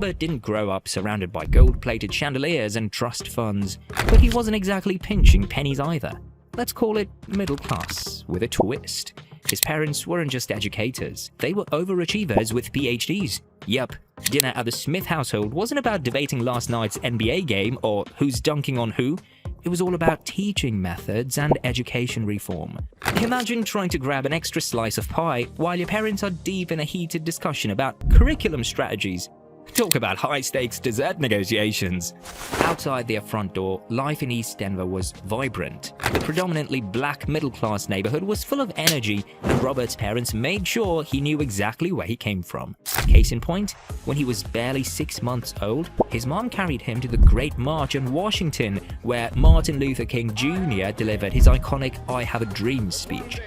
Robert didn't grow up surrounded by gold-plated chandeliers and trust funds, but he wasn't exactly pinching pennies either. Let's call it middle class, with a twist. His parents weren't just educators, they were overachievers with PhDs. Yup, dinner at the Smith household wasn't about debating last night's NBA game or who's dunking on who. It was all about teaching methods and education reform. Imagine trying to grab an extra slice of pie while your parents are deep in a heated discussion about curriculum strategies. Talk about high-stakes dessert negotiations. Outside their front door, life in East Denver was vibrant. The predominantly black middle-class neighborhood was full of energy, and Robert's parents made sure he knew exactly where he came from. Case in point, when he was barely 6 months old, his mom carried him to the Great March in Washington, where Martin Luther King Jr. delivered his iconic "I Have a Dream" speech.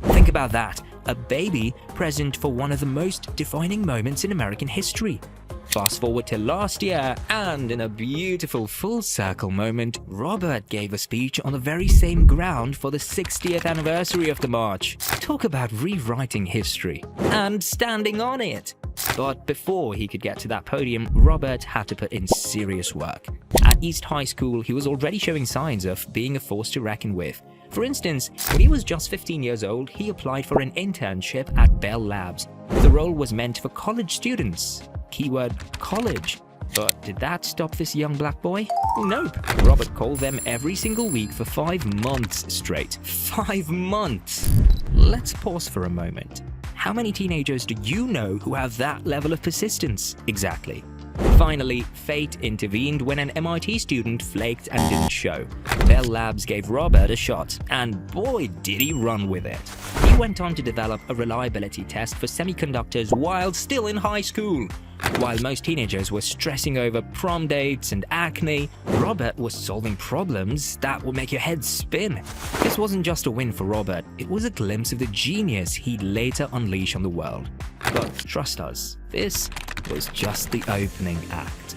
Think about that, a baby present for one of the most defining moments in American history. Fast forward to last year, and in a beautiful full-circle moment, Robert gave a speech on the very same ground for the 60th anniversary of the march. Talk about rewriting history and standing on it. But before he could get to that podium, Robert had to put in serious work. At East High School, he was already showing signs of being a force to reckon with. For instance, when he was just 15 years old, he applied for an internship at Bell Labs. The role was meant for college students. Keyword college. But did that stop this young black boy? Nope. Robert called them every single week for 5 months straight. 5 months! Let's pause for a moment. How many teenagers do you know who have that level of persistence? Exactly. Finally, fate intervened when an MIT student flaked and didn't show. Bell Labs gave Robert a shot, and boy did he run with it. He went on to develop a reliability test for semiconductors while still in high school. While most teenagers were stressing over prom dates and acne, Robert was solving problems that would make your head spin. This wasn't just a win for Robert, it was a glimpse of the genius he'd later unleash on the world. But trust us, this was just the opening act.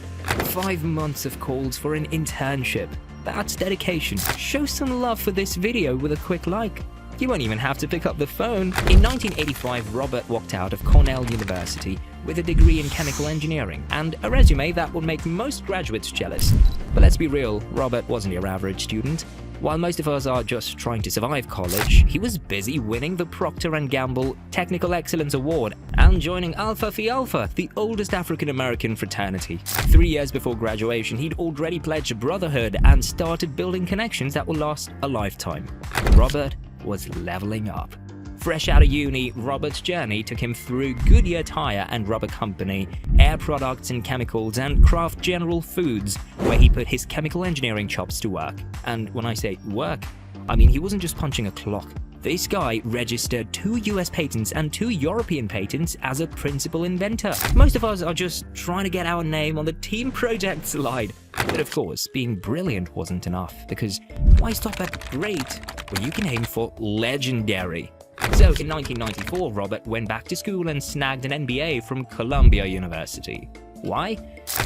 5 months of calls for an internship. That's dedication. Show some love for this video with a quick like. You won't even have to pick up the phone. In 1985, Robert walked out of Cornell University with a degree in chemical engineering and a resume that would make most graduates jealous. But let's be real, Robert wasn't your average student. While most of us are just trying to survive college, he was busy winning the Procter & Gamble Technical Excellence Award and joining Alpha Phi Alpha, the oldest African-American fraternity. 3 years before graduation, he'd already pledged brotherhood and started building connections that will last a lifetime. Robert was leveling up. Fresh out of uni, Robert's journey took him through Goodyear Tire and Rubber Company, Air Products and Chemicals, and Kraft General Foods, where he put his chemical engineering chops to work. And when I say work, I mean he wasn't just punching a clock. This guy registered 2 US patents and 2 European patents as a principal inventor. Most of us are just trying to get our name on the team project slide. But of course, being brilliant wasn't enough, because why stop at great when you can aim for legendary? So in 1994, Robert went back to school and snagged an MBA from Columbia University. Why?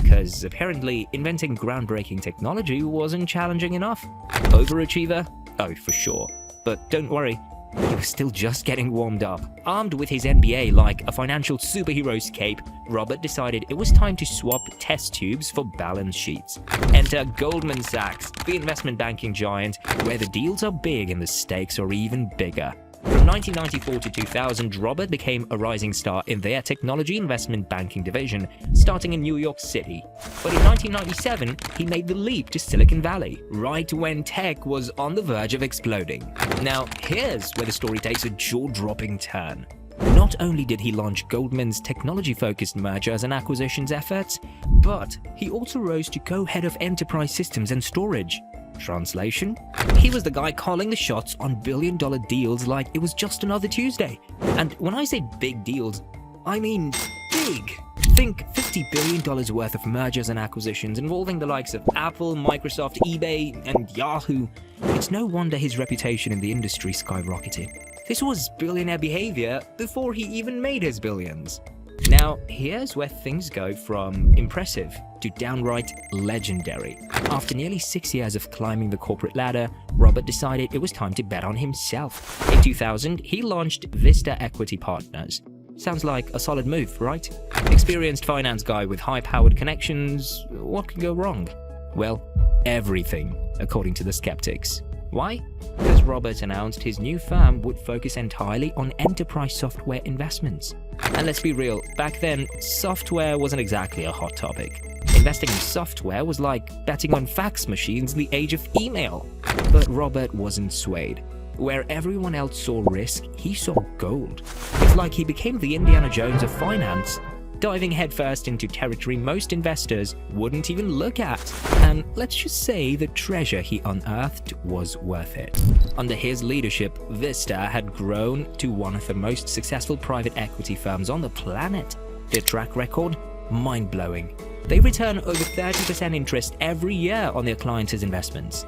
Because apparently inventing groundbreaking technology wasn't challenging enough. Overachiever? Oh, for sure. But don't worry, he was still just getting warmed up. Armed with his MBA like a financial superhero's cape, Robert decided it was time to swap test tubes for balance sheets. Enter Goldman Sachs, the investment banking giant, where the deals are big and the stakes are even bigger. From 1994 to 2000, Robert became a rising star in their technology investment banking division, starting in New York City. But in 1997, he made the leap to Silicon Valley, right when tech was on the verge of exploding. Now, here's where the story takes a jaw-dropping turn. Not only did he launch Goldman's technology-focused mergers and acquisitions efforts, but he also rose to co-head of enterprise systems and storage. Translation? He was the guy calling the shots on billion-dollar deals like it was just another Tuesday. And when I say big deals, I mean big. Think $50 billion worth of mergers and acquisitions involving the likes of Apple, Microsoft, eBay, and Yahoo. It's no wonder his reputation in the industry skyrocketed. This was billionaire behavior before he even made his billions. Now, here's where things go from impressive to downright legendary. After nearly 6 years of climbing the corporate ladder, Robert decided it was time to bet on himself. In 2000, he launched Vista Equity Partners. Sounds like a solid move, right? Experienced finance guy with high-powered connections, what could go wrong? Well, everything, according to the skeptics. Why? Because Robert announced his new firm would focus entirely on enterprise software investments. And let's be real, back then, software wasn't exactly a hot topic. Investing in software was like betting on fax machines in the age of email. But Robert wasn't swayed. Where everyone else saw risk, he saw gold. It's like he became the Indiana Jones of finance, diving headfirst into territory most investors wouldn't even look at. And let's just say the treasure he unearthed was worth it. Under his leadership, Vista had grown to one of the most successful private equity firms on the planet. Their track record? Mind-blowing. They return over 30% interest every year on their clients' investments.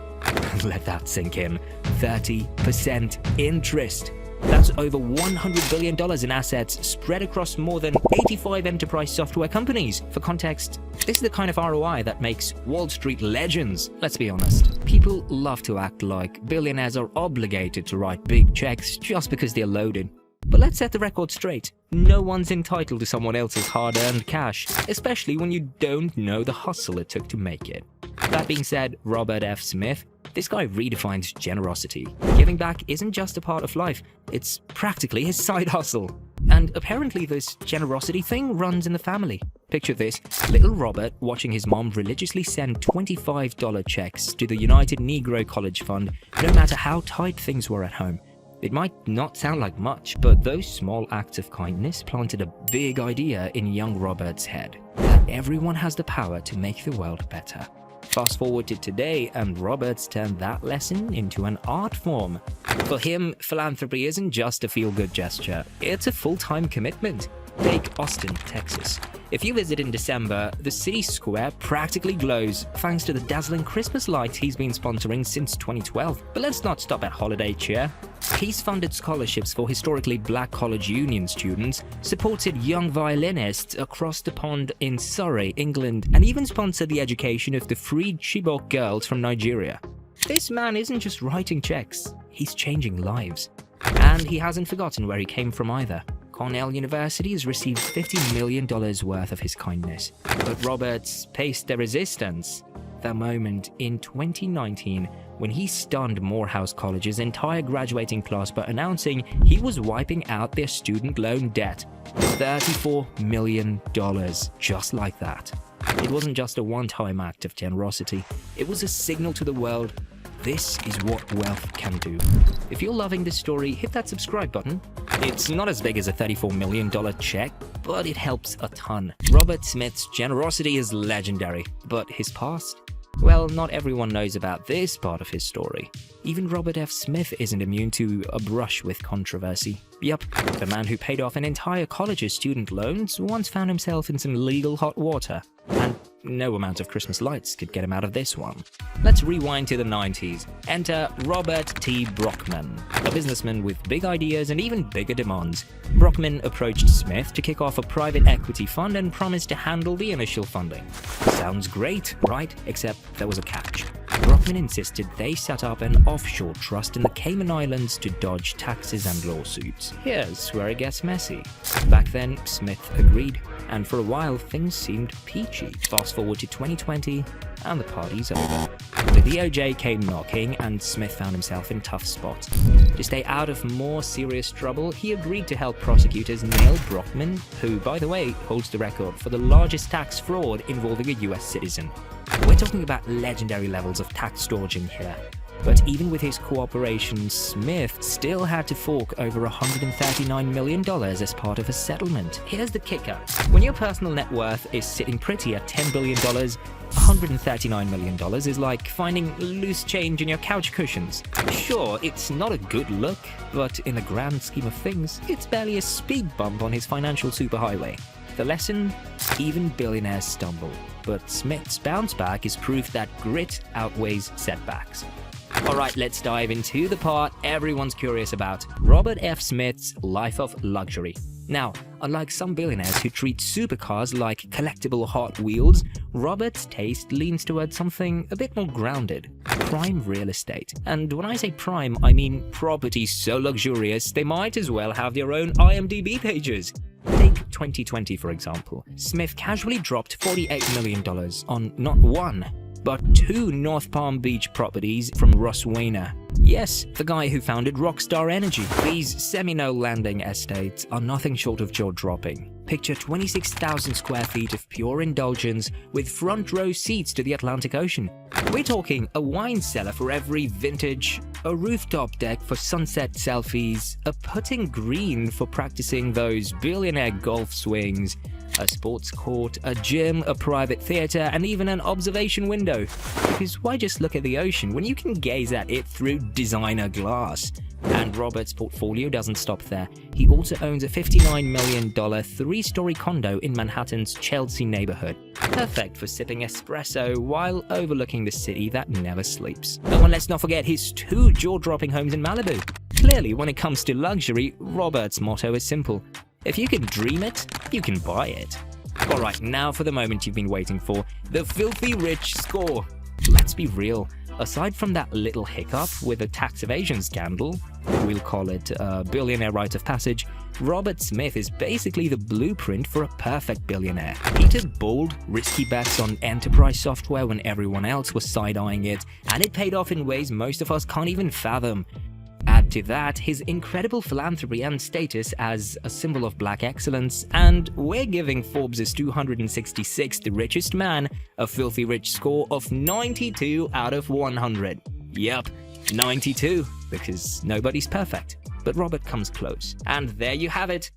Let that sink in. 30% interest. That's over $100 billion in assets spread across more than 85 enterprise software companies. For context, this is the kind of ROI that makes Wall Street legends, let's be honest. People love to act like billionaires are obligated to write big checks just because they're loaded. But let's set the record straight. No one's entitled to someone else's hard-earned cash, especially when you don't know the hustle it took to make it. That being said, Robert F. Smith, this guy redefines generosity. Giving back isn't just a part of life, it's practically his side hustle. And apparently this generosity thing runs in the family. Picture this, little Robert watching his mom religiously send $25 checks to the United Negro College Fund, no matter how tight things were at home. It might not sound like much, but those small acts of kindness planted a big idea in young Robert's head, that everyone has the power to make the world better. Fast forward to today, and Robert's turned that lesson into an art form. For him, philanthropy isn't just a feel-good gesture, it's a full-time commitment. Take Austin, Texas. If you visit in December, the city square practically glows thanks to the dazzling Christmas lights he's been sponsoring since 2012. But let's not stop at holiday cheer. He's funded scholarships for historically black college union students, supported young violinists across the pond in Surrey, England, and even sponsored the education of the freed Chibok girls from Nigeria. This man isn't just writing checks, he's changing lives. And he hasn't forgotten where he came from either. Cornell University has received $50 million worth of his kindness. But Roberts faced the resistance. The moment in 2019 when he stunned Morehouse College's entire graduating class by announcing he was wiping out their student loan debt. $34 million, just like that. It wasn't just a one-time act of generosity. It was a signal to the world. This is what wealth can do. If you're loving this story, hit that subscribe button. It's not as big as a $34 million check, but it helps a ton. Robert Smith's generosity is legendary, but his past? Well, not everyone knows about this part of his story. Even Robert F. Smith isn't immune to a brush with controversy. Yup, the man who paid off an entire college's student loans once found himself in some legal hot water. And no amount of Christmas lights could get him out of this one. Let's rewind to the 90s. Enter Robert T. Brockman, a businessman with big ideas and even bigger demands. Brockman approached Smith to kick off a private equity fund and promised to handle the initial funding. Sounds great, right? Except there was a catch. Brockman insisted they set up an offshore trust in the Cayman Islands to dodge taxes and lawsuits. Here's where it gets messy. Back then, Smith agreed, and for a while things seemed peachy. Fast forward to 2020, and the party's over. The DOJ came knocking, and Smith found himself in a tough spot. To stay out of more serious trouble, he agreed to help prosecutors nail Brockman, who, by the way, holds the record for the largest tax fraud involving a US citizen. We're talking about legendary levels of tax dodging here. But even with his cooperation, Smith still had to fork over $139 million as part of a settlement. Here's the kicker. When your personal net worth is sitting pretty at $10 billion, $139 million is like finding loose change in your couch cushions. Sure, it's not a good look, but in the grand scheme of things, it's barely a speed bump on his financial superhighway. The lesson? Even billionaires stumble. But Smith's bounce back is proof that grit outweighs setbacks. Alright, let's dive into the part everyone's curious about. Robert F. Smith's life of luxury. Now, unlike some billionaires who treat supercars like collectible Hot Wheels, Robert's taste leans towards something a bit more grounded. Prime real estate. And when I say prime, I mean properties so luxurious they might as well have their own IMDb pages. Take 2020 for example. Smith casually dropped $48 million on not one, but two North Palm Beach properties from Russ Weiner. Yes, the guy who founded Rockstar Energy. These Seminole landing estates are nothing short of jaw-dropping. Picture 26,000 square feet of pure indulgence with front row seats to the Atlantic Ocean. We're talking a wine cellar for every vintage, a rooftop deck for sunset selfies, a putting green for practicing those billionaire golf swings, a sports court, a gym, a private theater, and even an observation window. Because why just look at the ocean when you can gaze at it through designer glass? And Robert's portfolio doesn't stop there. He also owns a $59 million three-story condo in Manhattan's Chelsea neighborhood. Perfect for sipping espresso while overlooking the city that never sleeps. And let's not forget his two jaw-dropping homes in Malibu. Clearly, when it comes to luxury, Robert's motto is simple. If you can dream it, you can buy it. Alright, now for the moment you've been waiting for, the filthy rich score. Let's be real, aside from that little hiccup with a tax evasion scandal, we'll call it a billionaire rite of passage, Robert Smith is basically the blueprint for a perfect billionaire. He took bold, risky bets on enterprise software when everyone else was side-eyeing it, and it paid off in ways most of us can't even fathom. Add to that his incredible philanthropy and status as a symbol of black excellence, and we're giving Forbes' 266th richest man a filthy rich score of 92 out of 100. Yup, 92, because nobody's perfect. But Robert comes close. And there you have it.